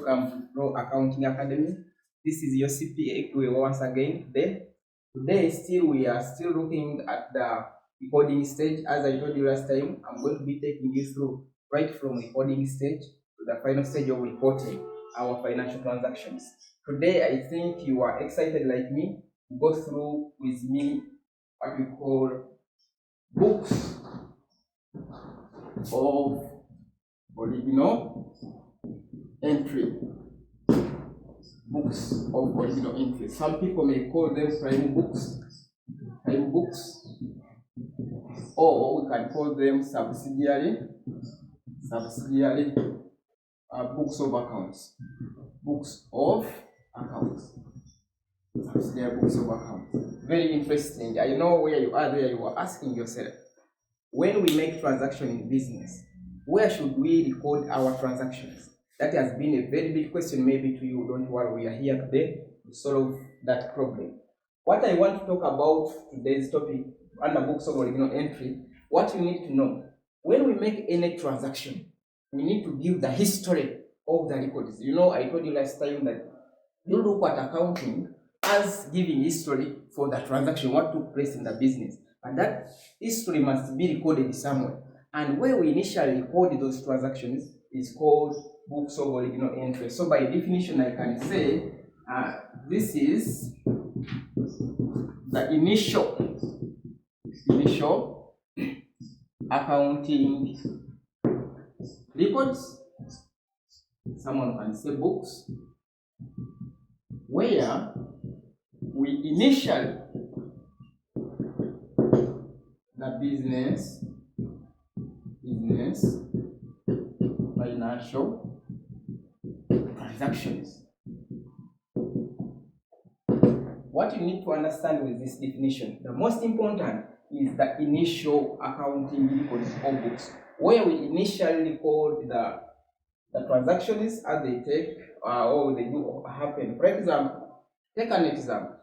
welcome to Pro Accounting Academy. This is your CPA Kiweewa once again. Today we are still looking at the recording stage. As I told you last time, I'm going to be taking you through right from recording stage to the final stage of reporting our financial transactions. Today, I think you are excited like me to go through with me what we call books of original entry. Books of original entry. Some people may call them prime books, or we can call them subsidiary books of accounts. Subsidiary books of accounts. Very interesting. I know where you are there. You are asking yourself, when we make transaction in business, where should we record our transactions? That has been a very big question maybe to you. Don't worry, we are here today to solve that problem. What I want to talk about today's topic under books of original entry, what you need to know, when we make any transaction, we need to give the history of the records. You know, I told you last time that you look at accounting as giving history for the transaction, what took place in the business. And that history must be recorded somewhere. And where we initially record those transactions is called books of original entry. So by definition, I can say this is the initial accounting records. Someone can say books, where we initially the business financial transactions. What you need to understand with this definition, the most important is the initial accounting records or books, where we initially record the transactions as they take or they do happen. For example, take an example.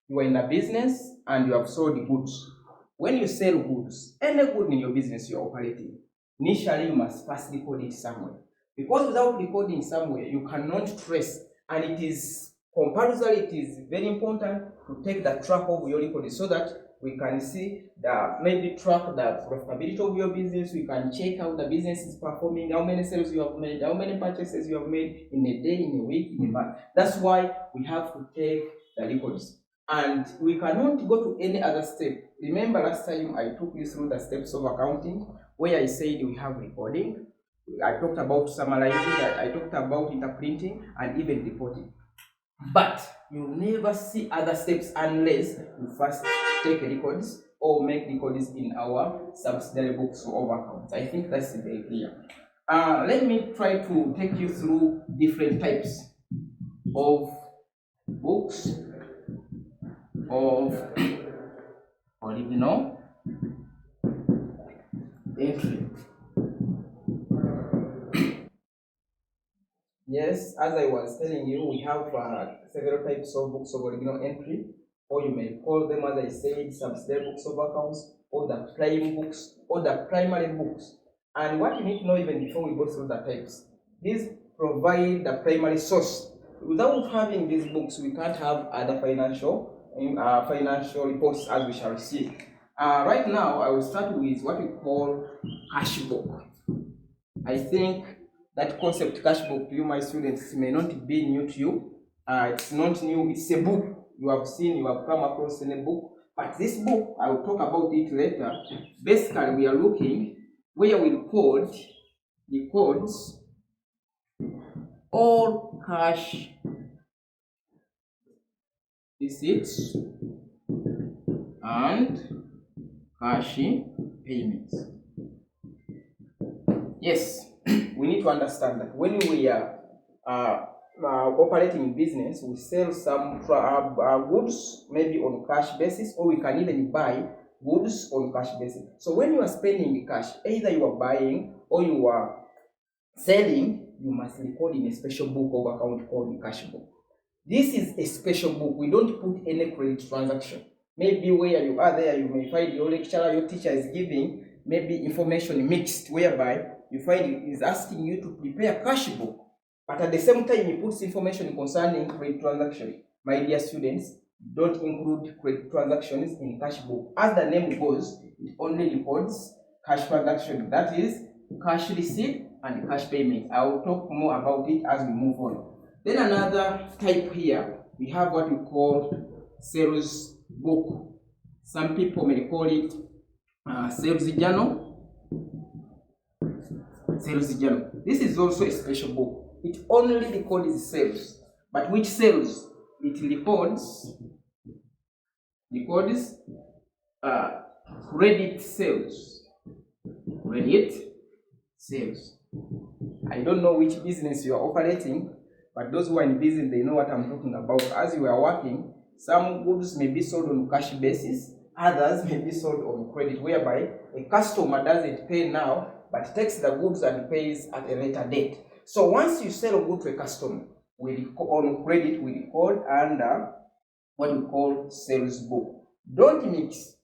You are in a business and you have sold goods. When you sell goods, any good in your business you are operating, initially you must first record it somewhere. Because without recording somewhere, you cannot trace, and it is compulsory, it is very important to take the track of your record so that we can see track the profitability of your business. We can check how the business is performing, how many sales you have made, how many purchases you have made in a day, in a week, in a month. That's why we have to take the records. And we cannot go to any other step. Remember last time I took you through the steps of accounting, where I said we have recording, I talked about summarizing, I talked about interpreting, and even reporting. But you never see other steps unless you first take records or make records in our subsidiary books of accounts. I think that's very clear. Let me try to take you through different types of books of original entry. Yes, as I was telling you, we have several types of books of original entry, or you may call them, as I said, subsidiary books of accounts, or the prime books, or the primary books. And what you need to know even before we go through the types, these provide the primary source. Without having these books, we can't have other financial reports, as we shall see. Right now, I will start with what we call cash book. I think that concept cash book to you, my students, may not be new to you. It's not new, it's a book you have seen, you have come across in a book. But this book, I will talk about it later. Basically, we are looking where we records all cash receipts and cash payments. Yes, we need to understand that when we are operating in business, we sell some goods maybe on cash basis, or we can even buy goods on cash basis. So when you are spending cash, either you are buying or you are selling, you must record in a special book of account called the cash book. This is a special book. We don't put any credit transaction. Maybe where you are there, you may find your lecturer, your teacher is giving maybe information mixed, whereby you find it is asking you to prepare a cash book. but at the same time it puts information concerning credit transaction. My dear students, don't include credit transactions in cash book. As the name goes, it only records cash transaction, that is cash receipt and cash payment. I will talk more about it as we move on. Then another type here, we have what we call sales book. Some people may call it sales journal. Sales journal. This is also a special book. It only records sales, but which sales? It records credit sales. Credit sales. I don't know which business you are operating, but those who are in business, they know what I'm talking about. As you are working, some goods may be sold on cash basis, others may be sold on credit, whereby a customer doesn't pay now, but takes the goods and pays at a later date. So once you sell a good to a customer, on credit, we record under what we call sales book. Don't mix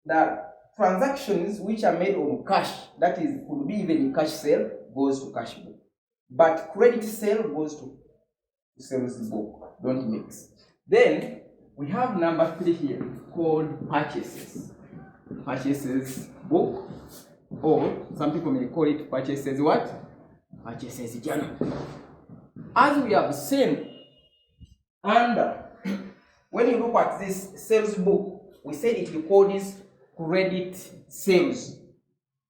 the transactions which are made on cash, that is, could be even cash sale, goes to cash book, but credit sale goes to sales book. Don't mix. Then we have number 3 here called purchases. Purchases book, or some people may call it purchases what? Purchases journal. As we have seen, and when you look at this sales book, we said it records credit sales.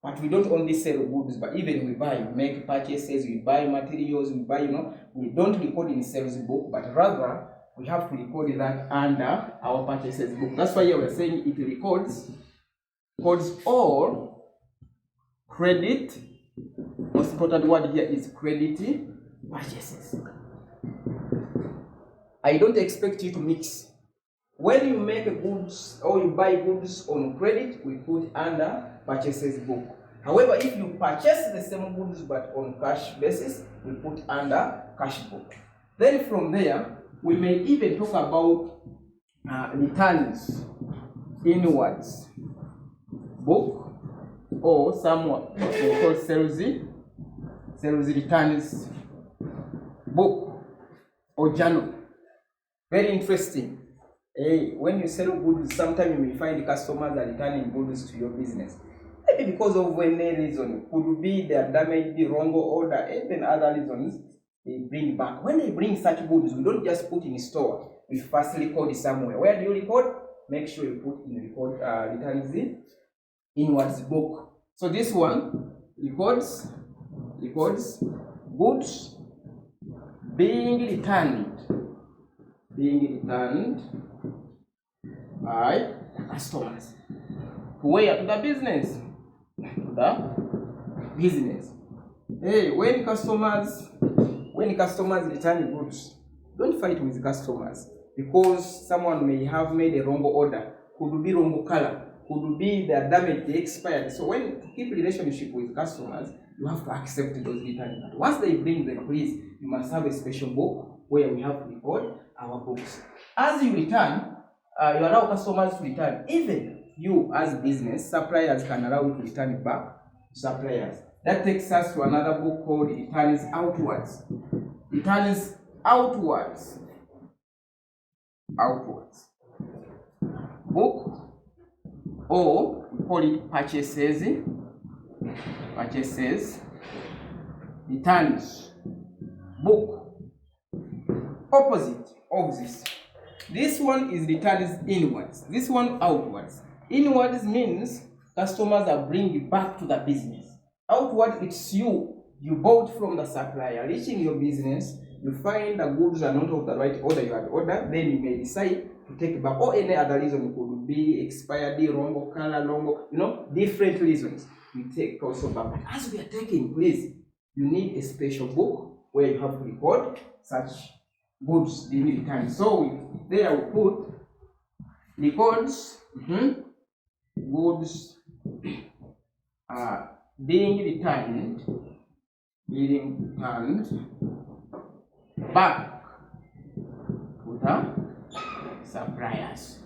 But we don't only sell goods, but even we buy, we make purchases, we buy materials, we buy, we don't record in sales book, but rather we have to record that under our purchases book. That's why we're saying it records all credit. Most important word here is credit purchases. I don't expect you to mix. When you make goods or you buy goods on credit, we put under purchases book. However, if you purchase the same goods but on cash basis, we put under cash book. Then from there, we may even talk about returns inwards book, or somewhat we call sales returns book or journal. Very interesting. When you sell goods, sometimes you may find customers are returning goods to your business. Maybe because of any reason. Could be they are damaged, the wrong order, even other reasons they bring back. When they bring such goods, we don't just put in store. We first record it somewhere. Where do you record? Make sure you put in returns inwards book. So this one records goods being returned by customers. Where? To the business. When customers return goods, don't fight with customers, because someone may have made a wrong order, could be wrong color, could be their damage, they expired. So when to keep relationship with customers, you have to accept those returns. Once they bring them, please, you must have a special book where we have to record our books. As you return, you allow customers to return. Even you as business, suppliers can allow you to return it back to suppliers. That takes us to another book called Returns Outwards. Returns Outwards. Book, or we call it purchases returns book. Opposite of this. This one is returns inwards. This one outwards. Inwards means customers are bringing back to the business. Outward, it's you. You bought from the supplier, reaching your business, you find the goods are not of the right order you had ordered, then you may decide to take it back, or any other reason. It could be expired, wrong color, wrong, different reasons. You take also back. But as we are taking, please, you need a special book where you have to record such goods being returned. So there we put records goods being returned back to the suppliers.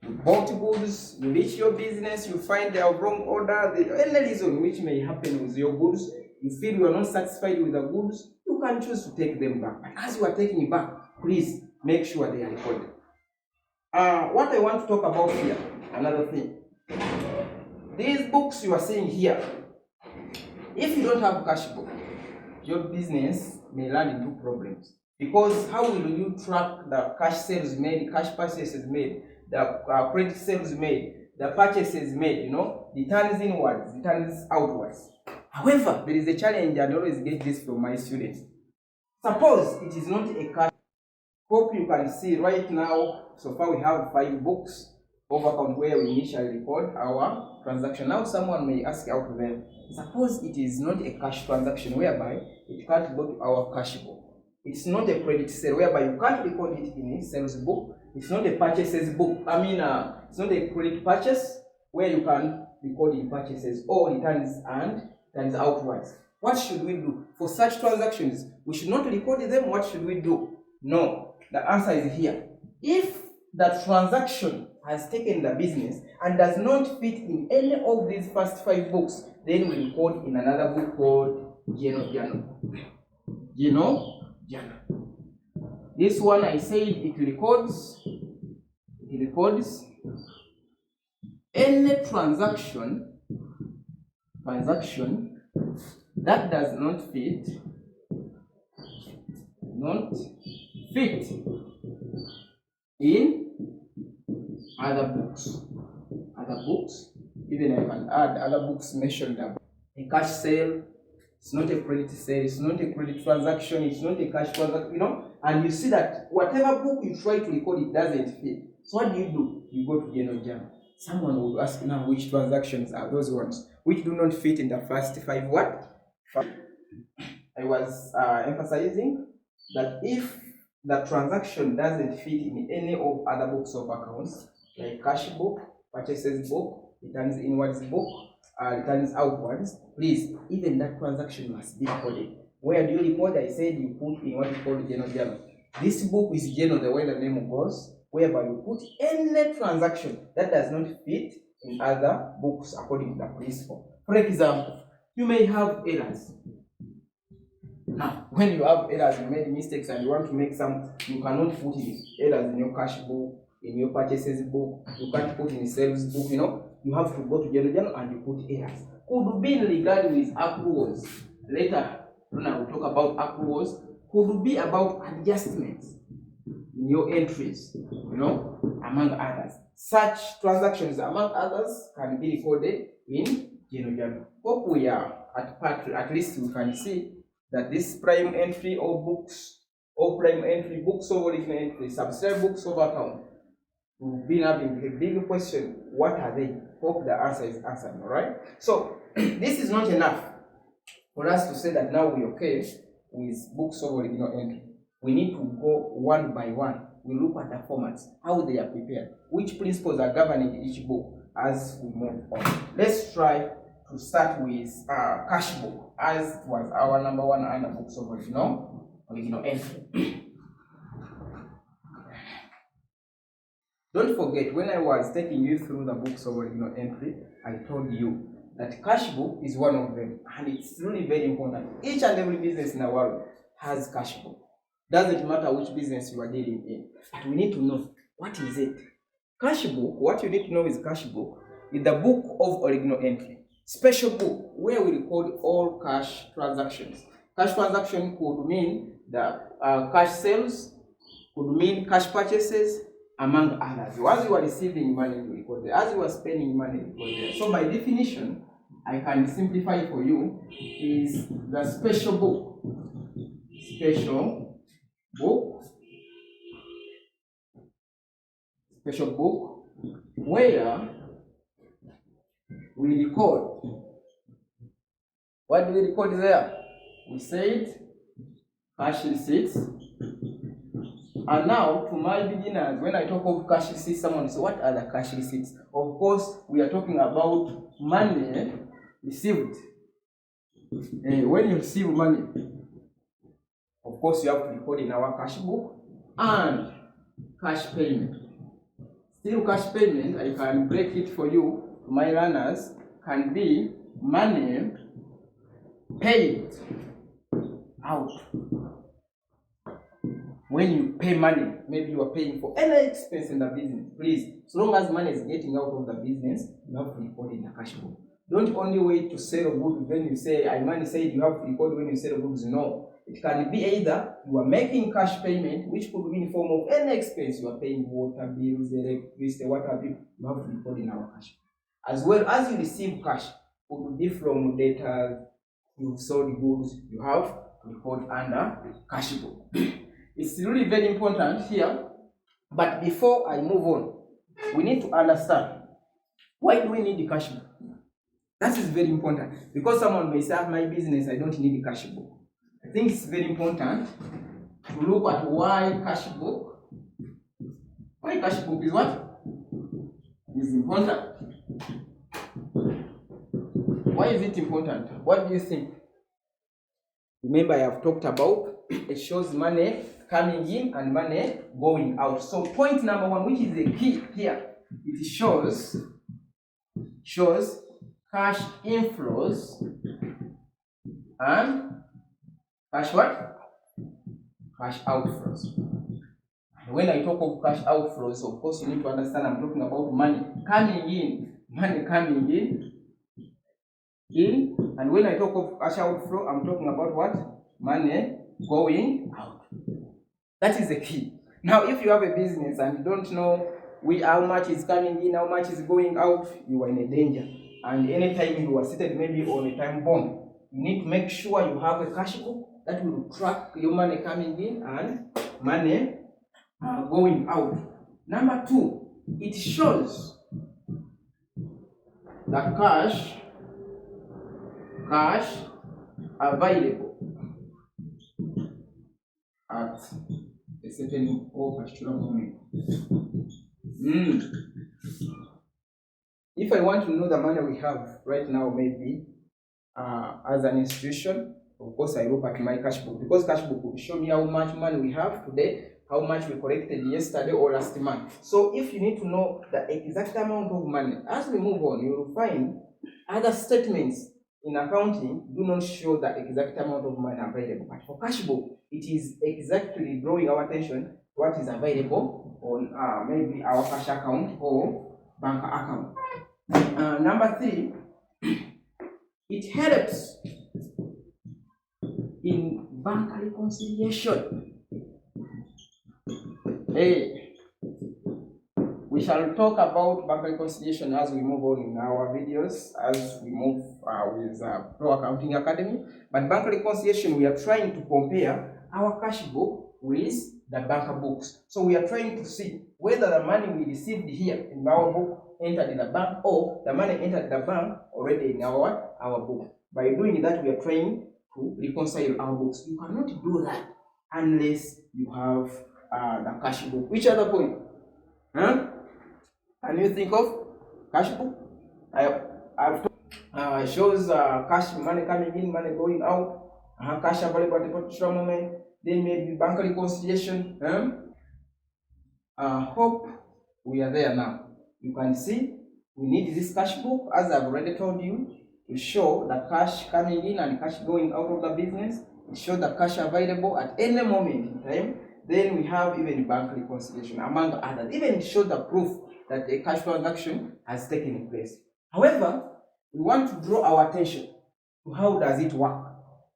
You bought goods, you reach your business, you find their wrong order, any reason which may happen with your goods, you feel you are not satisfied with the goods, you can choose to take them back. But as you are taking it back, please make sure they are recorded. What I want to talk about here, another thing. These books you are seeing here, if you don't have cash book, your business may run into problems. Because how will you track the cash sales made, cash purchases made, the credit sales made, the purchases made, the turns inwards, the turns outwards. However, there is a challenge, and I always get this from my students. Suppose it is not a cash. Hope you can see right now, so far we have 5 books of account where we initially record our transaction. Now someone may ask out of them, suppose it is not a cash transaction whereby it can't go to our cash book. It's not a credit sale whereby you can't record it in a sales book. It's not a purchases book. It's not a credit purchase where you can record in purchases or returns and turns outwards. What should we do? For such transactions, we should not record them. What should we do? No, the answer is here. If the transaction has taken the business and does not fit in any of these first 5 books, then we record in another book called Journal. This one I said it records any transaction that does not fit in other books. Even I can add other books mentioned up. A cash sale, it's not a credit sale, it's not a credit transaction, it's not a cash transaction, and you see that whatever book you try to record, it doesn't fit. So what do? You go to Journal. Someone will ask now which transactions are those ones which do not fit in the first 5 what? I was emphasizing that if the transaction doesn't fit in any of other books of accounts, like cash book, purchases book, returns inwards book, returns outwards, please, even that transaction must be recorded. Where do you record? I said you put in what you call journal. This book is journal, the way the name goes, whereby you put any transaction that does not fit in other books according to the principle. For example, you may have errors. Now, when you have errors, you made mistakes and you want to make some, you cannot put in errors in your cash book, in your purchases book, you can't put in sales book, you have to go to journal and you put errors. Could be in regard with accruals. Later, when I will talk about accruals, could be about adjustments in your entries, among others. Such transactions, among others, can be recorded in journal. Hope we are at least we can see that this prime entry or books, or prime entry, books of original entry, subsidiary books of account, we've been having a big question, what are they? Hope the answer is answered, alright? So, this is not enough for us to say that now we're okay with books of original entry. We need to go one by one. We look at the formats, how they are prepared, which principles are governing each book as we move on. Let's try to start with cash book, as was our number 1 under books of original entry. Don't forget, when I was taking you through the books of original entry, I told you that cash book is one of them, and it's really very important. Each and every business in the world has cash book. Doesn't matter which business you are dealing in, but we need to know what is it. Cash book, what you need to know is cash book is the book of original entry. Special book where we record all cash transactions. Cash transaction could mean the cash sales, could mean cash purchases, among others. As you are receiving money, you record there. As you are spending money, you record there. So by definition, I can simplify for you, is the special book. Special book where we record. What do we record there? We said cash receipts. And now, to my beginners, when I talk of cash receipts, someone says, what are the cash receipts? Of course, we are talking about money received. When you receive money, of course, you have to record in our cash book and cash payment. Still, cash payment, I can break it for you, to my learners, can be money paid out. When you pay money, maybe you are paying for any expense in the business, please, as long as money is getting out of the business, you have to record in the cash book. Don't only wait to sell goods when you say, Imani said you have to record when you sell goods. No. It can be either you are making cash payment, which could be in form of any expense. You are paying water bills, electricity, what have you. You have to record in our cash. As well as you receive cash, could be from data, you sold goods, you have to record under cash book. It's really very important here. But before I move on, we need to understand, why do we need the cash book? That is very important, because someone may say, my business, I don't need the cash book. I think it's very important to look at why cash book. Why cash book is what? Is important. Why is it important? What do you think? Remember, I have talked about it shows money coming in and money going out. So point number one, which is the key here, it shows cash inflows and cash what? Cash outflows. And when I talk of cash outflows, of course, you need to understand I'm talking about money coming in. Money coming in. And when I talk of cash outflow, I'm talking about what? Money going out. That is the key. Now, if you have a business and you don't know how much is coming in, how much is going out, you are in a danger. And anytime you are seated maybe on a time bomb, you need to make sure you have a cash book that will track your money coming in and money going out. Number two, it shows the cash available at a certain particular moment. If I want to know the money we have right now, maybe as an institution, of course I look at my cash book, because cash book will show me how much money we have today, how much we collected yesterday or last month. So if you need to know the exact amount of money, as we move on, you will find other statements in accounting do not show the exact amount of money available. But for cash book, it is exactly drawing our attention to what is available on maybe our cash account or bank account. Number three, it helps in bank reconciliation. We shall talk about bank reconciliation as we move on in our videos, as we move with ProAccounting Academy. But bank reconciliation, we are trying to compare our cash book with the bank books. So we are trying to see whether the money we received here in our book entered in the bank, or the money entered the bank already in our book. By doing that, we are trying to reconcile our books. You cannot do that unless you have the cash book. Which other point? Can you think of cash book? I've shows cash money coming in, money going out, cash available at a particular moment. Then maybe bank reconciliation. Hope we are there now. You can see we need this cash book, as I've already told you, to show the cash coming in and cash going out of the business. It shows the cash available at any moment in time. Then we have even bank reconciliation, among others. Even show the proof that a cash transaction has taken place. However, we want to draw our attention to how does it work.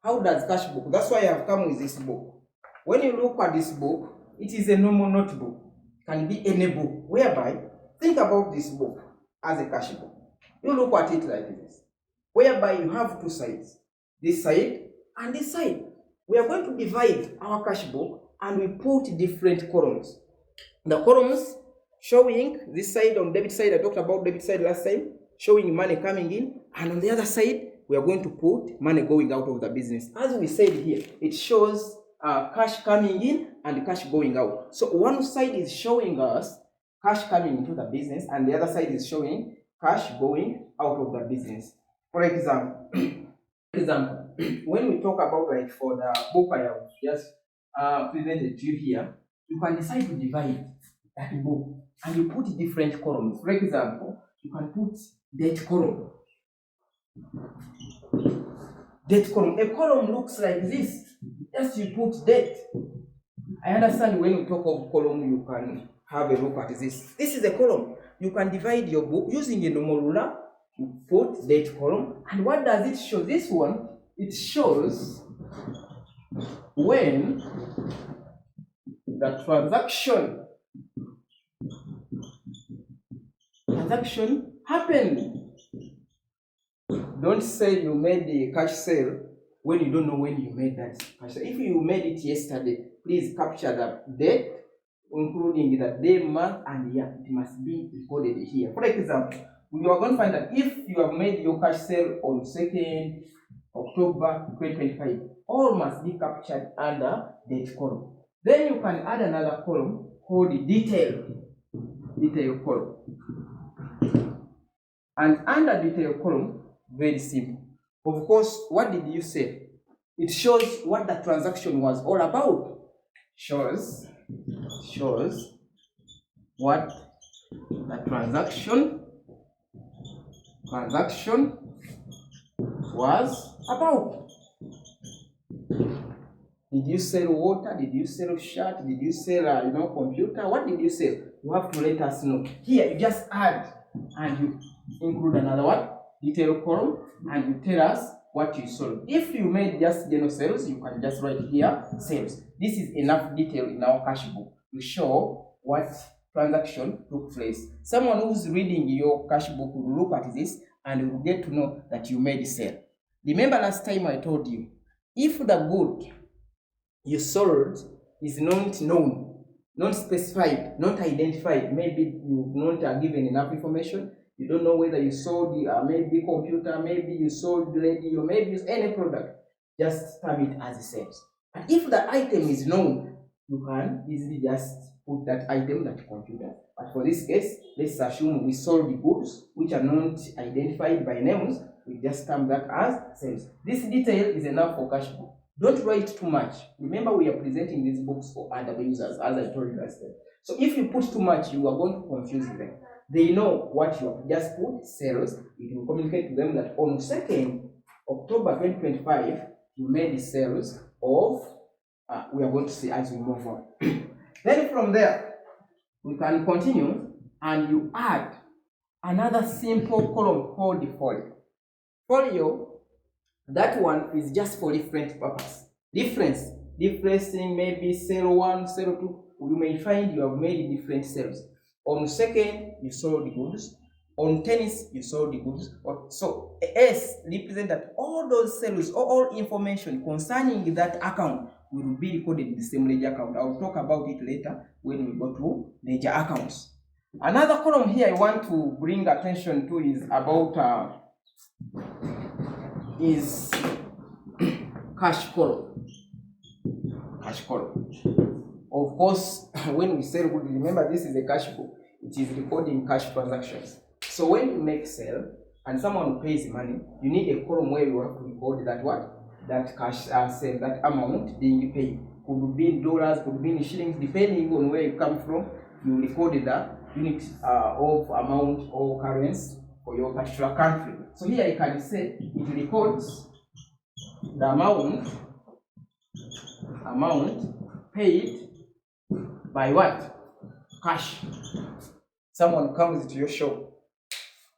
How does cash book? That's why I have come with this book. When you look at this book, it is a normal notebook. It can be any book. Whereby, think about this book as a cash book. You look at it like this. Whereby you have two sides. This side and this side. We are going to divide our cash book and we put different columns. The columns showing this side, on debit side, I talked about debit side last time, showing money coming in, and on the other side, we are going to put money going out of the business. As we said here, it shows cash coming in and cash going out. So one side is showing us cash coming into the business, and the other side is showing cash going out of the business. For example, when we talk about, like, for the book I have just presented to you here, you can decide to divide that book and you put different columns. For example, you can put date column. Date column. A column looks like this. Just you put date. I understand when you talk of column, you can have a look at this. This is a column. You can divide your book using a normal ruler. You put date column. And what does it show? This one, it shows when the transaction happened. Don't say you made the cash sale when you don't know when you made that cash sale. If you made it yesterday, please capture the date, including the day, month, and year. It must be recorded here. For example, you are going to find that if you have made your cash sale on 2nd October 2025, all must be captured under date column. Then you can add another column called the detail column. And under detail column, very simple. Of course, what did you say? It shows what the transaction was all about. Shows what the transaction was about. Did you sell water? Did you sell shirt? Did you sell computer? What did you sell? You have to let us know. Here you just add and you include another one, detail column, and you tell us what you sold. If you made just general sales, you can just write here sales. This is enough detail in our cash book to show what transaction took place. Someone who's reading your cash book will look at this and will get to know that you made a sale. Remember last time I told you, if the good you sold is not known, not specified, not identified, maybe you've not given enough information, you don't know whether you sold maybe computer, maybe you sold radio, maybe you any product, just term it as a sales. And if the item is known, you can easily just put that item, that computer. But for this case, let's assume we sold the goods which are not identified by names. We just term that as sales. This detail is enough for cash book. Don't write too much. Remember, we are presenting these books for other users, as I told you last time. So if you put too much, you are going to confuse them. They know what you have just put, sales. You can communicate to them that on 2nd October 2025, you made the sales of, we are going to see as we move on. Then from there, we can continue and you add another simple column called the folio. Folio, that one is just for different purpose. Differencing maybe sale 1, sale 2, you may find you have made different sales. On 2nd, you sold the goods. On 10th, you sold the goods. So S represents that all those sales, all information concerning that account will be recorded in the same ledger account. I will talk about it later when we go to ledger accounts. Another column here I want to bring attention to is about is cash column. Cash column. Of course, when we sell goods, remember this is a cash book. It is recording cash transactions. So when you make sale and someone pays money, you need a column where you have to record that what? That cash sale, that amount being paid. Could be in dollars, could be in shillings, depending on where you come from. You recorded the unit of amount or currency for your particular country. So here you can say it records the amount paid by what? Cash. Someone comes to your shop,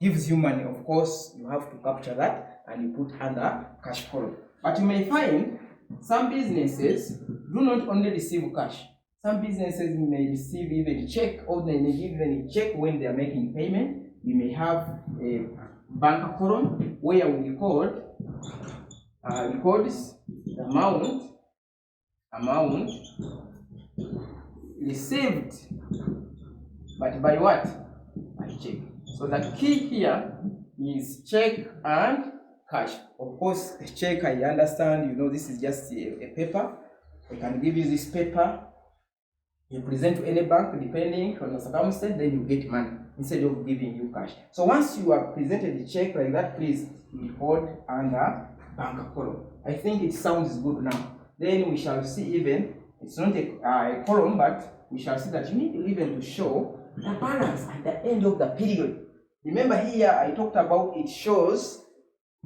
gives you money. Of course, you have to capture that and you put under cash column. But you may find some businesses do not only receive cash. Some businesses may receive even check, or they may give even a check when they are making payment. You may have a bank column where we records the amount received, but by what? By check. So the key here is check and cash. Of course, the check, I understand, this is just a paper. We can give you this paper. You present to any bank, depending on the circumstance, then you get money instead of giving you cash. So once you have presented the check like that, please record under bank column. I think it sounds good now. Then we shall see even, it's not a column, but we shall see that you need even to show the balance at the end of the period. Remember here I talked about it shows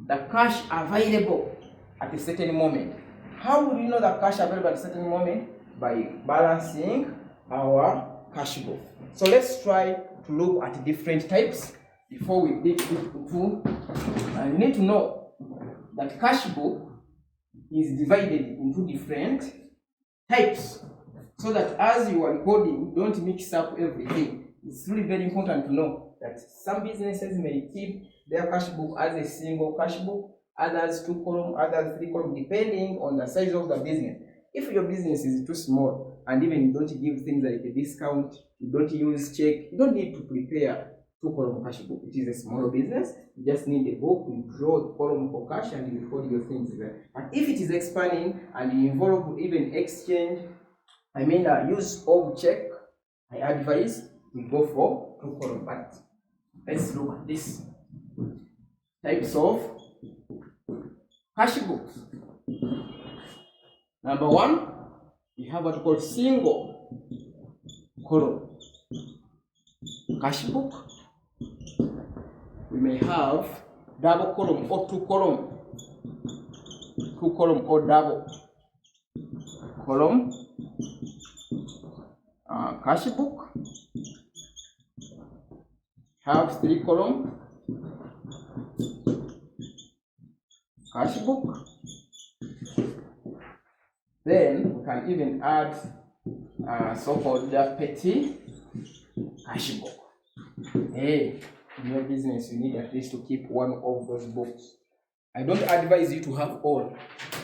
the cash available at a certain moment. How would we know the cash available at a certain moment? By balancing our cash book. So let's try to look at different types before we dig into. You need to know that cash book is divided into different types, so that as you are recording, don't mix up everything. It's really very important to know that some businesses may keep their cash book as a single cash book, others 2 column, others 3 column, depending on the size of the business. If your business is too small and even you don't give things like a discount, you don't use check, you don't need to prepare 2 column cash book. It is a small business. You just need a book, you draw the column for cash and you record your things there. But if it is expanding and you involve even exchange, use of check, I advise we go for 2 column. But let's look at this types of cash books. Number 1, we have what we call single column cash book. We may have double column or 2 column, 2 column or double column cash book. Have 3 column cash book. Then we can even add so-called petty cash book. Hey, in your business, you need at least to keep one of those books. I don't advise you to have all.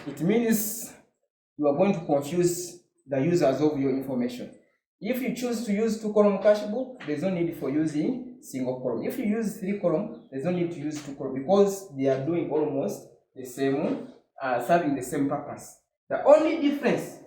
It means you are going to confuse the users of your information. If you choose to use 2 column cash book, there's no need for using single column. If you use 3 column, there's no need to use 2 column, because they are doing almost the same, serving the same purpose. The only difference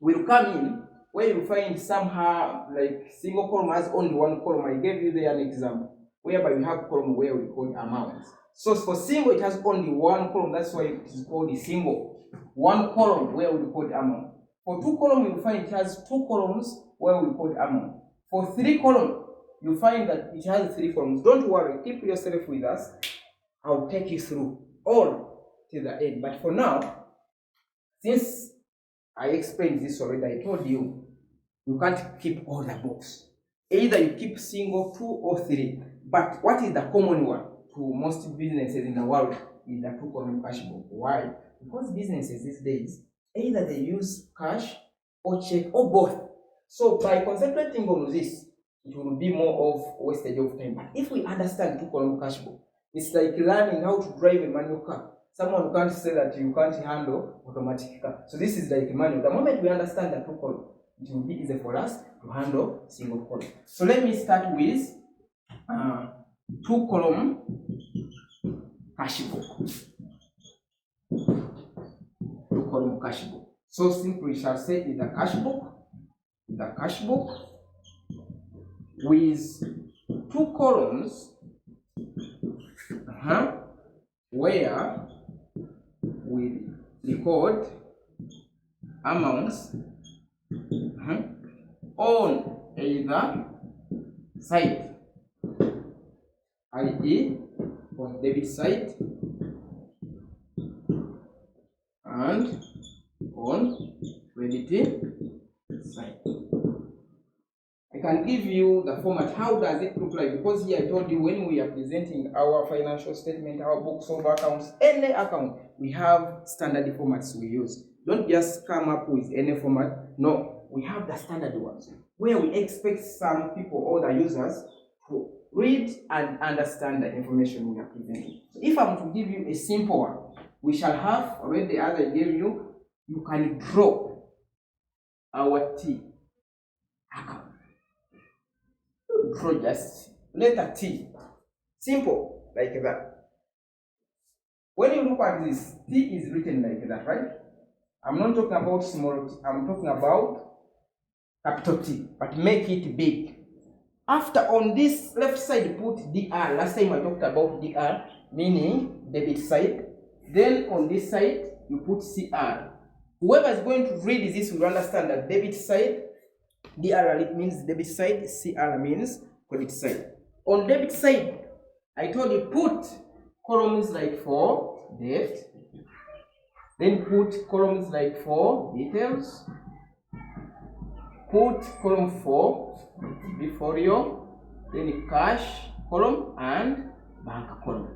will come in where you find somehow like single column has only 1 column. I gave you there an example whereby we have column where we call amounts. So for single, it has only 1 column. That's why it is called a single. 1 column where we call amount. For 2 column, you find it has 2 columns where we call amount. For 3 column, you find that it has 3 columns. Don't worry, keep yourself with us. I'll take you through all till the end. But for now, since I explained this already, I told you, you can't keep all the books. Either you keep single, 2 or 3. But what is the common one to most businesses in the world is the 2 column cash book. Why? Because businesses these days, either they use cash or check or both. So by concentrating on this, it will be more of wastage of time. But if we understand 2 column cash book, it's like learning how to drive a manual car. Someone can't say that you can't handle automatic car. So this is like manual. The moment we understand the 2 column, it will be easy for us to handle single column. So let me start with 2 column cash book. 2 column cash book. So simply we shall say is the cash book with 2 columns where we record amounts on either side, i.e. on debit side and on credit side. I can give you the format. How does it look like? Because here I told you when we are presenting our financial statement, our books of accounts, any account, we have standard formats we use. Don't just come up with any format. No, we have the standard ones where we expect some people or the users to read and understand the information we are presenting. So if I'm to give you a simple one, we shall have already, as I gave you, you can draw our T account. Draw just letter T. Simple, like that. When you look at this, T is written like that, right? I'm not talking about small t, I'm talking about capital T, but make it big. After on this left side, put DR. Last time I talked about DR, meaning debit side. Then on this side, you put CR. Whoever is going to read this will understand that debit side, DR means debit side, CR means credit side. On debit side, I told you put columns like for debt, Then put columns like for details. Put column 4 before you, then cash column and bank column.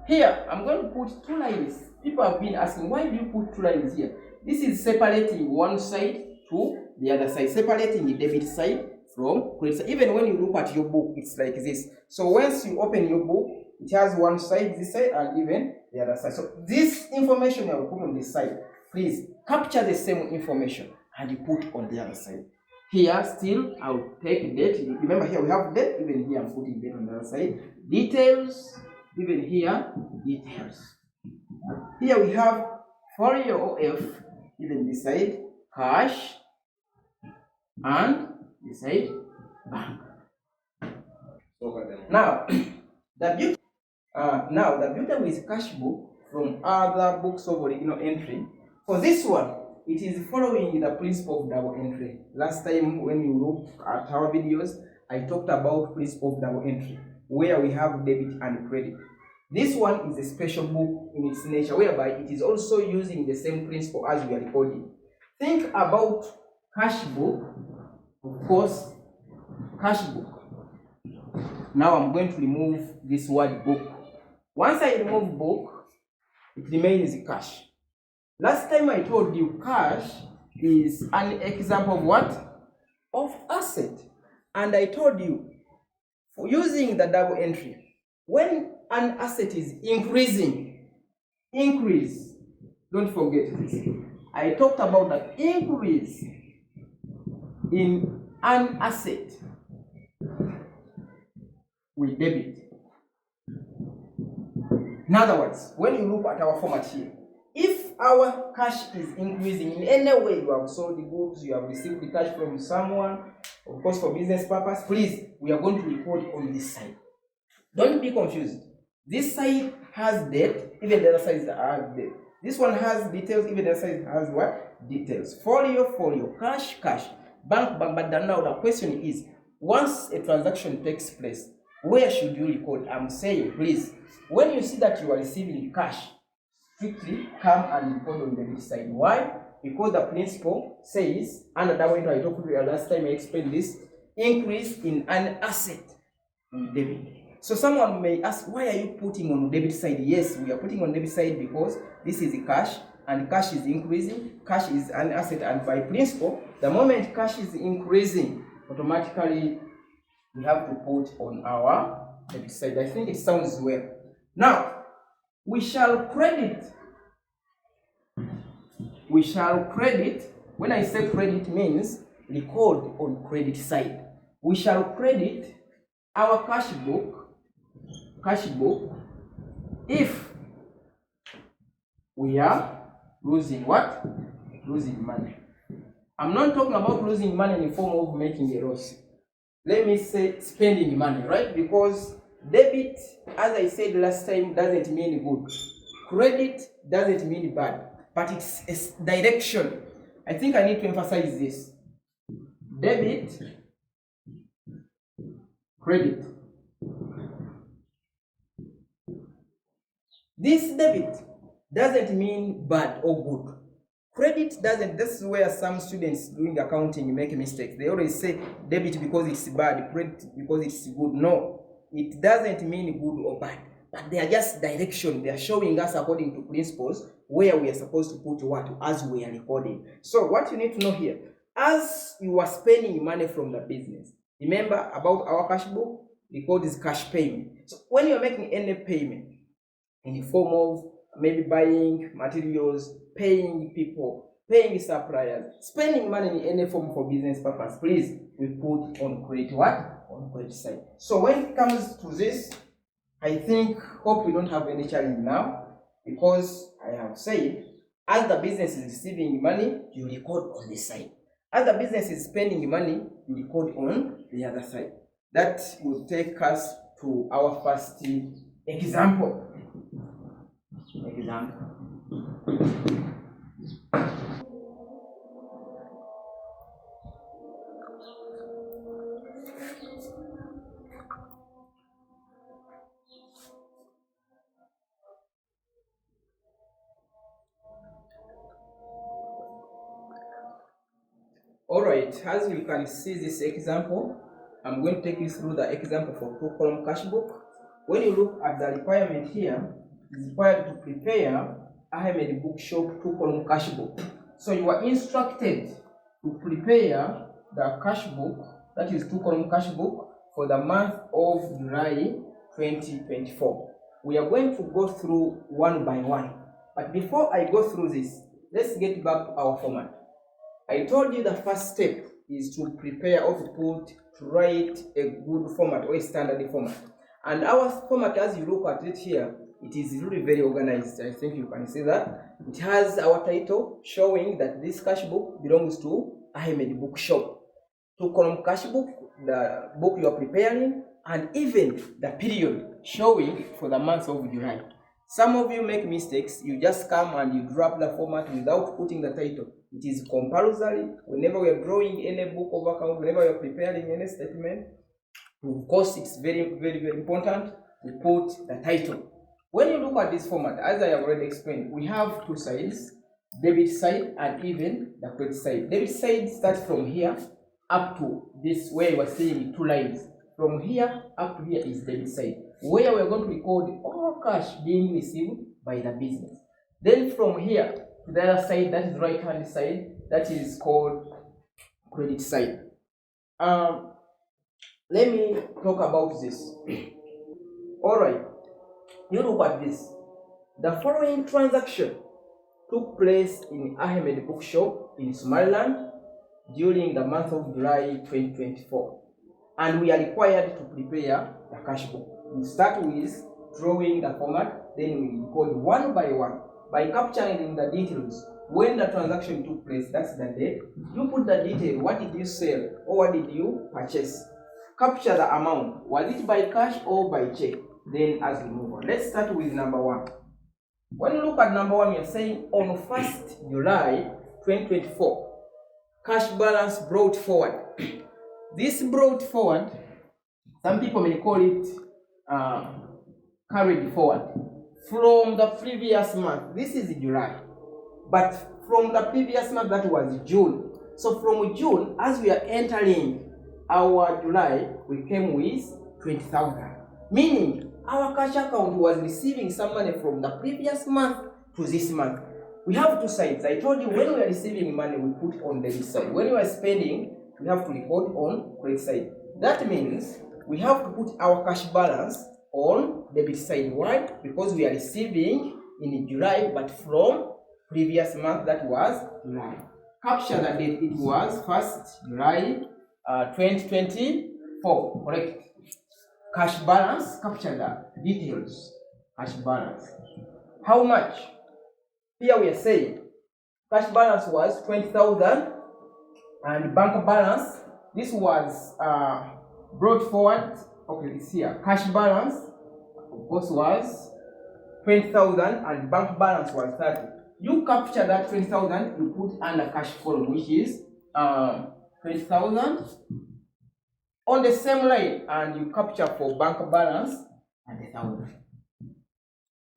Here, I'm going to put 2 lines. People have been asking, why do you put 2 lines here? This is separating one side to the other side, separating the debit side from credit side. Even when you look at your book, it's like this. So once you open your book, it has one side, this side, and even the other side. So this information you will put on this side, please capture the same information and you put on the other side. Here, still, I'll take date. Remember, here we have date. Even here, I'm putting date on the other side. Details. Even here, details. Here we have for your OF, even this side, cash, and this side, bank. Now, the beauty with cash book from other books of original entry, for this one, it is following the principle of double entry. Last time when you look at our videos, I talked about principle of double entry, where we have debit and credit. This one is a special book in its nature, whereby it is also using the same principle as we are recording. Think about cash book, of course, cash book. Now I'm going to remove this word book. Once I remove book, it remains cash. Last time I told you cash is an example of what? Of asset. And I told you, for using the double entry, when an asset is increasing, increase, don't forget this. I talked about the increase in an asset with debit. In other words, when you look at our format here, if our cash is increasing in any way, you have sold the goods, you have received the cash from someone, of course for business purpose, please, we are going to record on this side. Don't be confused. This side has debt, even the other side has debt. This one has details, even the other side has what? Details. Folio, cash. Bank. But now the question is, once a transaction takes place, where should you record? I'm saying, please, when you see that you are receiving cash, strictly come and record on the debit side. Why? Because the principle says, and that when I talked to you last time, I explained this, increase in an asset in debit. So someone may ask, why are you putting on the debit side? Yes, we are putting on the debit side because this is the cash, and cash is increasing. Cash is an asset, and by principle, the moment cash is increasing, automatically we have to put on our debit side. I think it sounds well. Now, we shall credit. When I say credit, means record on credit side. We shall credit our cash book if we are losing what? Losing money. I'm not talking about losing money in the form of making a loss. Let me say spending money, right? Because debit, as I said last time, doesn't mean good. Credit doesn't mean bad, but it's a direction. I think I need to emphasize this. Debit, credit. This debit doesn't mean bad or good. Credit doesn't. This is where some students doing accounting make mistakes. They always say debit because it's bad, credit because it's good. No, it doesn't mean good or bad, but they are just direction. They are showing us according to principles where we are supposed to put what as we are recording. So what you need to know here, as you are spending money from the business, remember about our cash book, record is cash payment. So when you are making any payment in the form of maybe buying materials, paying people, paying suppliers, spending money in any form for business purpose, please, we put on credit what? On credit side. So when it comes to this, I hope we don't have any challenge now, because I have said, as the business is receiving money, you record on this side. As the business is spending money, you record on the other side. That will take us to our first example. right, as you can see this example, I'm going to take you through the example for two-column cash book. When you look at the requirement here, it's required to prepare Ahmed Bookshop two-column cash book. So you are instructed to prepare the cash book, that is two-column cash book, for the month of July 2024. We are going to go through one by one. But before I go through this, let's get back to our format. I told you the first step is to prepare or to write a good format or a standard format. And our format, as you look at it here, it is really very organized. I think you can see that. It has our title showing that this cash book belongs to Ahmed Bookshop. Two-column cash book, the book you are preparing, and even the period showing for the month of July. Some of you make mistakes. You just come and you drop the format without putting the title. It is compulsory. Whenever we are drawing any book of account, whenever you are preparing any statement, of course, it's very, very, very important to put the title. When you look at this format, as I have already explained, we have two sides, debit side and even the credit side. Debit side starts from here up to this, where you are seeing two lines. From here up to here is debit side, where we are going to record all cash being received by the business. Then from here to the other side, that is right hand side, that is called credit side. Let me talk about this. Alright, you look at this. The following transaction took place in Ahmed Bookshop in Somaliland during the month of July 2024. And we are required to prepare the cash book. We start with drawing the format, then we record one by one by capturing the details. When the transaction took place, that's the date. You put the detail, what did you sell or what did you purchase? Capture the amount, was it by cash or by check? Then as we move on, let's start with number one. When you look at number one, we are saying on 1st July 2024, cash balance brought forward. This brought forward, some people may call it carried forward from the previous month. This is July, but from the previous month, that was June. So from June, as we are entering our July, we came with 20,000, meaning our cash account was receiving some money from the previous month to this month. We have two sides. I told you when we are receiving money, we put on the debit side. When we are spending, we have to report on credit side. That means we have to put our cash balance on debit side. Why? Because we are receiving in July, but from previous month, that was July. Capture the date. It was 1st July 2024. Correct. Cash balance. Capture the details. Cash balance. How much? Here we are saying cash balance was 20,000, and bank balance, this was brought forward. Okay, it's here. Cash balance, of course, was 20,000 and bank balance was 30. You capture that 20,000, you put under cash column, which is 20,000 on the same line, and you capture for bank balance and 1,000.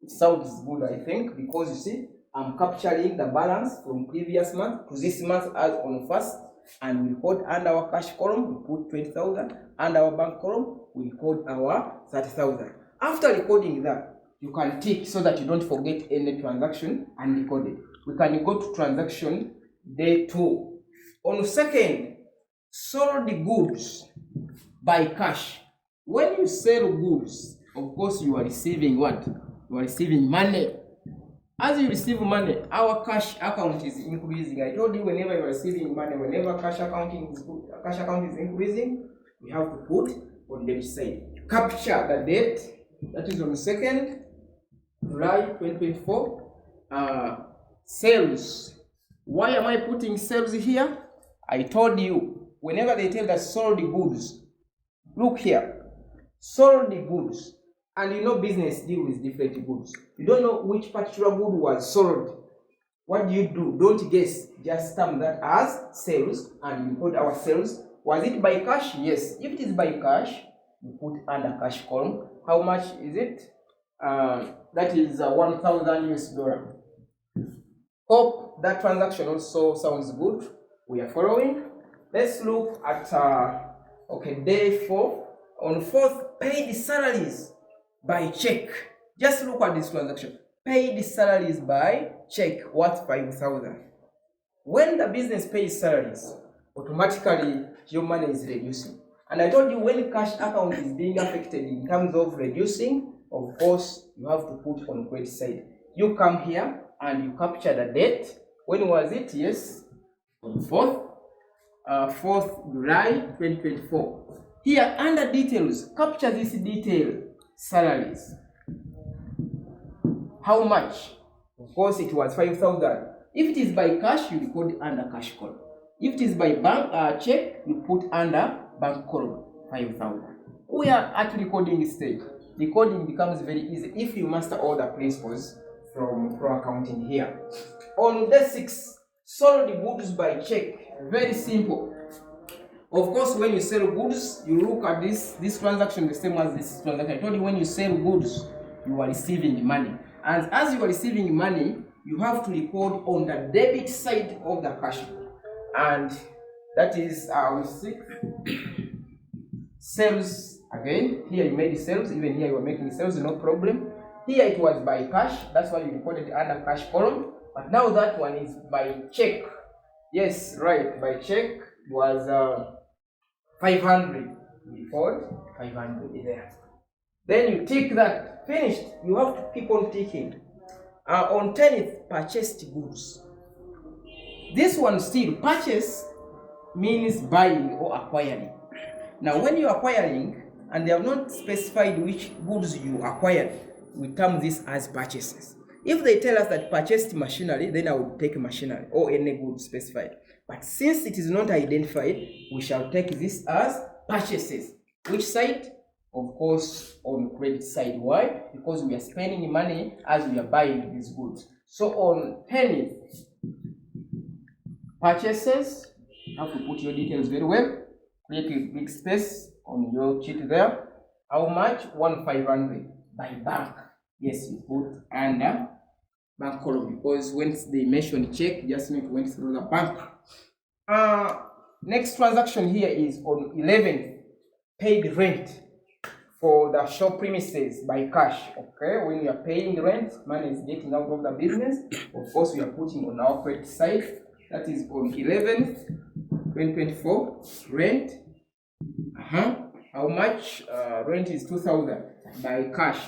It sounds good, I think, because you see, I'm capturing the balance from previous month to this month as on 1st, and we record under our cash column, we put 20,000, and our bank column, we record our 30,000. After recording that, you can tick so that you don't forget any transaction and record it. We can go to transaction day 2. On 2nd, sold the goods by cash. When you sell goods, of course, you are receiving what? You are receiving money. As you receive money, our cash account is increasing. I told you whenever you are receiving money, whenever cash account is increasing, we have to put on the debit side. Capture the date, that is on 2nd July 2024. Sales. Why am I putting sales here? I told you, whenever they tell us sold the goods, look here, sold the goods. And you know business deal with different goods. You don't know which particular good was sold. What do? Don't guess. Just stamp that as sales and you put our sales. Was it by cash? Yes. If it is by cash, you put under cash column. How much is it? That is 1,000 US dollar. Hope that transaction also sounds good. We are following. Let's look at okay, day 4. On 4th, paid salaries by check. Just look at this transaction. Paid salaries by check worth 5,000. When the business pays salaries, automatically your money is reducing. And I told you when cash account is being affected in terms of reducing, of course, you have to put on credit side. You come here and you capture the date. When was it? Yes, on 4th July 2024. Here under details, capture this detail, salaries. How much? Of course, it was 5,000. If it is by cash, you record under cash column. If it is by bank check, you put under bank column 5,000. We are at recording stage. Recording becomes very easy if you master all the principles from ProAccounting here. On day 6, sold goods by check. Very simple. Of course, when you sell goods, you look at this transaction the same as this transaction. I told you when you sell goods, you are receiving money. And as you are receiving money, you have to record on the debit side of the cash book. And that is sales again. Here you made sales, even here you are making sales, no problem. Here it was by cash, that's why you recorded under cash column. But now that one is by check. Yes, right, by check was 500. You record 500 there. Then you tick that, finished. You have to keep on ticking. On 10th, purchased goods. This one still, purchase means buying or acquiring. Now when you are acquiring and they have not specified which goods you acquired, we term this as purchases. If they tell us that purchased machinery, then I would take machinery or any good specified. But since it is not identified, we shall take this as purchases. Which side? Of course, on credit side. Why? Because we are spending money as we are buying these goods. So on penny, purchases, you have to put your details very well. Create a big space on your sheet there. How much? 1,500 by bank. Yes, you put under bank column because when they mention check, just need to went through the bank. Next transaction here is on 11th, paid rent for the shop premises by cash. Okay, when you are paying rent, money is getting out of the business. Of course, we are putting on our credit side. That is on 11th, 2024, rent. How much? Rent is 2,000 by cash.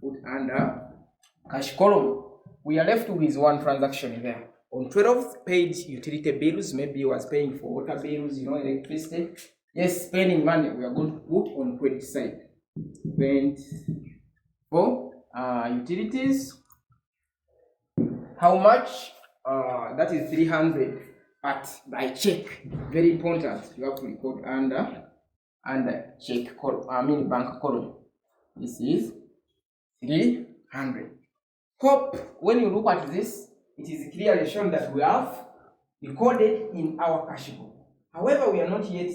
Put under cash column. We are left with one transaction there. On 12th, paid utility bills. Maybe you was paying for water bills, electricity. Yes, spending money. We are going to put on credit side. Rent for utilities. How much? That is 300. But by check, very important. You have to record under check column. Bank column. This is 300. Hope when you look at this, it is clearly shown that we have recorded in our cash book. However, we are not yet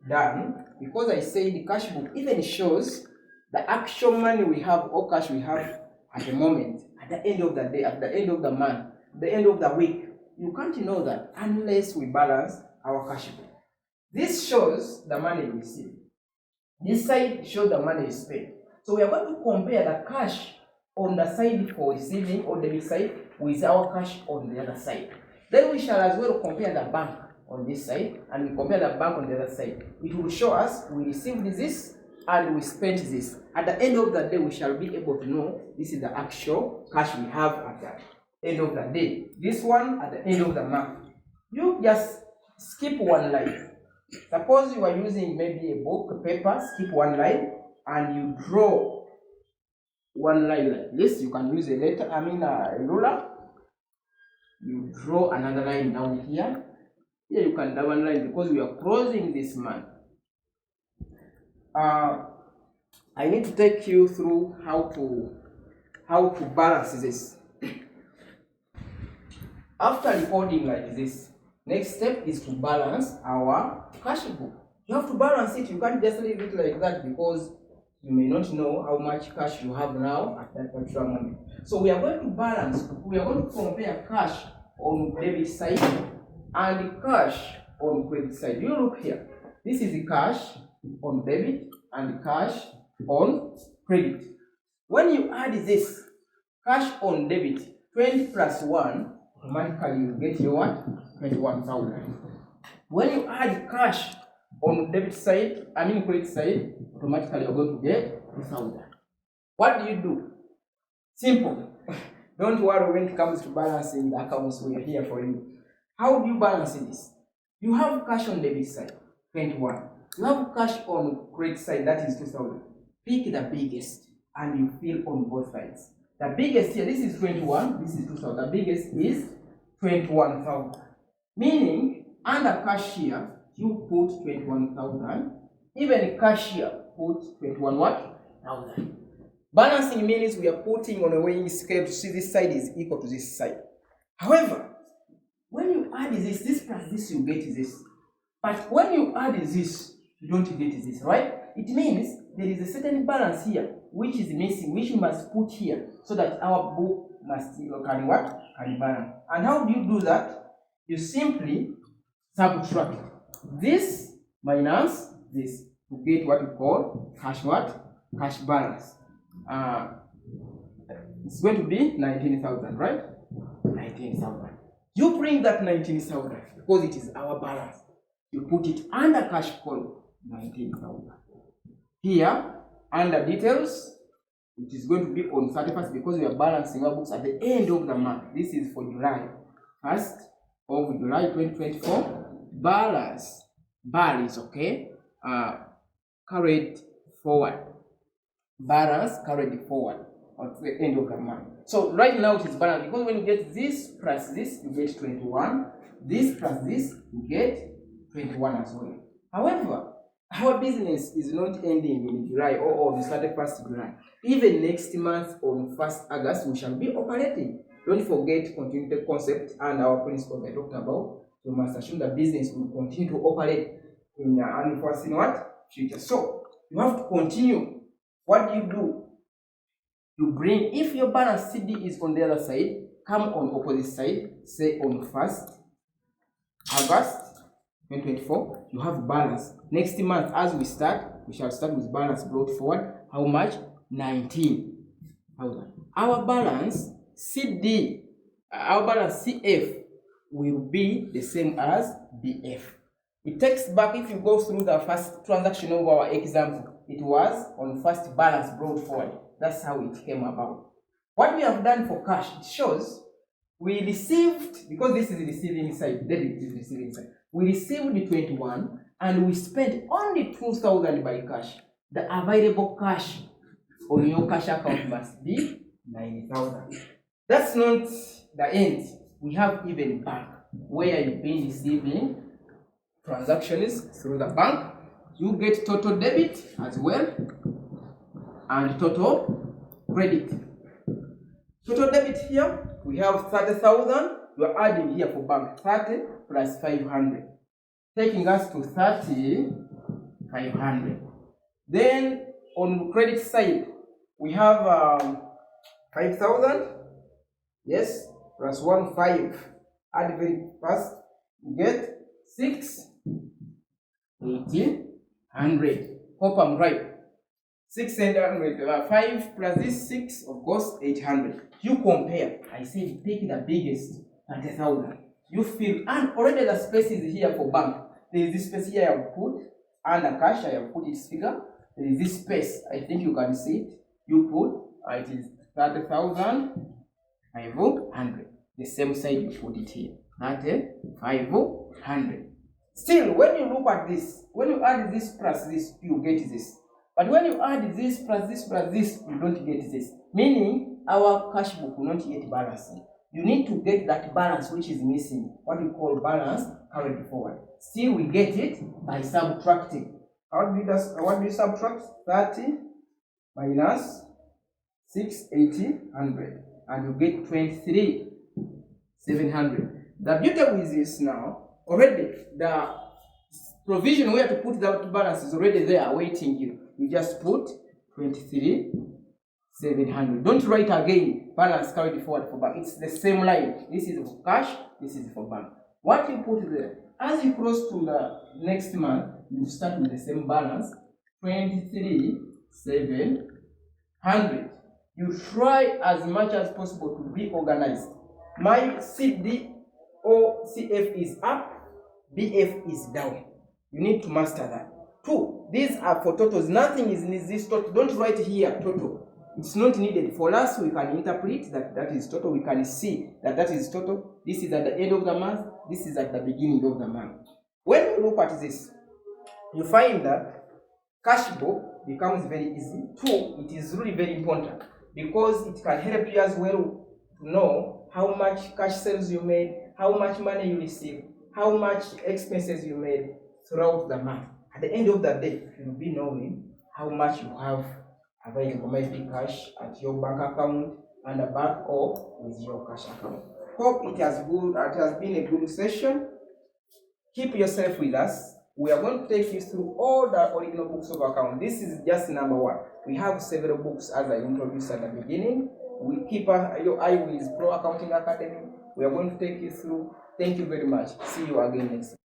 done because I say the cash book even shows the actual money we have or cash we have at the moment, at the end of the day, at the end of the month, the end of the week. You can't know that unless we balance our cash book. This shows the money we receive. This side shows the money we spent. So we are going to compare the cash on the side for receiving or debit side with our cash on the other side. Then we shall as well compare the bank on this side and we compare the bank on the other side. It will show us we received this and we spent this. At the end of the day, we shall be able to know this is the actual cash we have at the end of the day. This one at the end of the month. You just skip one line. Suppose you are using maybe a book, paper, skip one line and you draw one line like this. You can use a ruler. You draw another line down here. Here you can draw one line because we are closing this month. I need to take you through how to balance this. After recording like this, next step is to balance our cash book. You have to balance it. You can't just leave it like that because you may not know how much cash you have now at that particular moment. So we are going to balance. We are going to compare cash on debit side and cash on credit side. You look here. This is the cash on debit and cash on credit. When you add this cash on debit, 20 plus 1, automatically you get your what? 21,000. When you add cash on debit side, credit side, automatically you're going to get 2,000. What do? Simple. Don't worry when it comes to balancing the accounts, we are here for you. How do you balance this? You have cash on debit side, 21. You have cash on credit side, that is 2,000. Pick the biggest and you fill on both sides. The biggest here, this is 21, this is 2,000. The biggest is 21,000. Meaning, under cash here, you put 21,000. Even cash here, put 21,000. Balancing means we are putting on a weighing scale to see this side is equal to this side. However, when you add this plus this, you get this. But when you add this, you don't get this, right? It means there is a certain balance here which is missing, which you must put here so that our book can balance. And how do you do that? You simply subtract this minus this to get what we call cash balance. It's going to be 19,000, right? 19,000. You bring that 19,000 because it is our balance. You put it under cash column, 19,000. Here, under details, it is going to be on 31st because we are balancing our books at the end of the month. This is for July 1st of July 2024. Balance, okay? Carried forward. Balance carried forward at the end of the month. So right now it is balanced because when you get this plus this, you get 21. This plus this, you get 21 as well. However, our business is not ending in July or on the 31st July. Even next month on 1st August, we shall be operating. Don't forget continuity concept and our principles I talked about. You must assume the business will continue to operate in an unforeseen future. So you have to continue. What do? You bring, if your balance CD is on the other side, come on opposite side, say on 1st August 2024, you have balance. Next month, as we start, we shall start with balance brought forward. How much? 19,000. Our balance CD, our balance CF will be the same as BF. It takes back, if you go through the first transaction of our example, it was on first balance brought forward. That's how it came about. What we have done for cash, it shows we received, because this is the receiving side, debit is receiving side. We received the 21 and we spent only 2,000 by cash. The available cash on your cash account must be 90,000. That's not the end. We have even bank, where you've been receiving transactions through the bank. You get total debit as well and total credit. Total debit here, we have 30,000. You are adding here for bank 30 plus 500, taking us to 30,500. Then on credit side, we have 5,000. Yes, plus 1,500. Add very fast. You get 6,1,800. Hope I'm right. 600. 5 plus this 6, of course, 800. You compare. I said take the biggest, 30,000. You feel, and already the space is here for bank. There is this space here I have put, and the cash I have put its figure. There is this space. I think you can see it. You put, it is 30,500. The same side you put it here. 30,500. Still, when you look at this, when you add this plus this, you get this. But when you add this plus this plus this, you don't get this. Meaning, our cash book will not get balancing. You need to get that balance which is missing, what we call balance carried forward. Still, we get it by subtracting. What do you subtract? 30 minus 6,800, and you get 23,700. The beauty with this now, already the provision where to put that balance is already there waiting you. You just put 23,700. Don't write again balance carried forward for bank. It's the same line. This is for cash, this is for bank. What you put there, as you cross to the next month, you start with the same balance, 23,700. You try as much as possible to be organized. My CD or CF is up, BF is down. You need to master that. 2, these are for totals. Nothing is in this total. Don't write here total. It's not needed. For us, we can interpret that is total. We can see that is total. This is at the end of the month. This is at the beginning of the month. When you look at this, you find that cash book becomes very easy. 2, it is really very important because it can help you as well to know how much cash sales you made, how much money you received, how much expenses you made throughout the month. At the end of the day, you'll be knowing how much you have available maybe cash at your bank account and the back or with your cash account. Hope it has been a good session. Keep yourself with us. We are going to take you through all the original books of account. This is just number 1. We have several books as I introduced at the beginning. We keep your eye with Pro Accounting Academy. We are going to take you through. Thank you very much. See you again next time.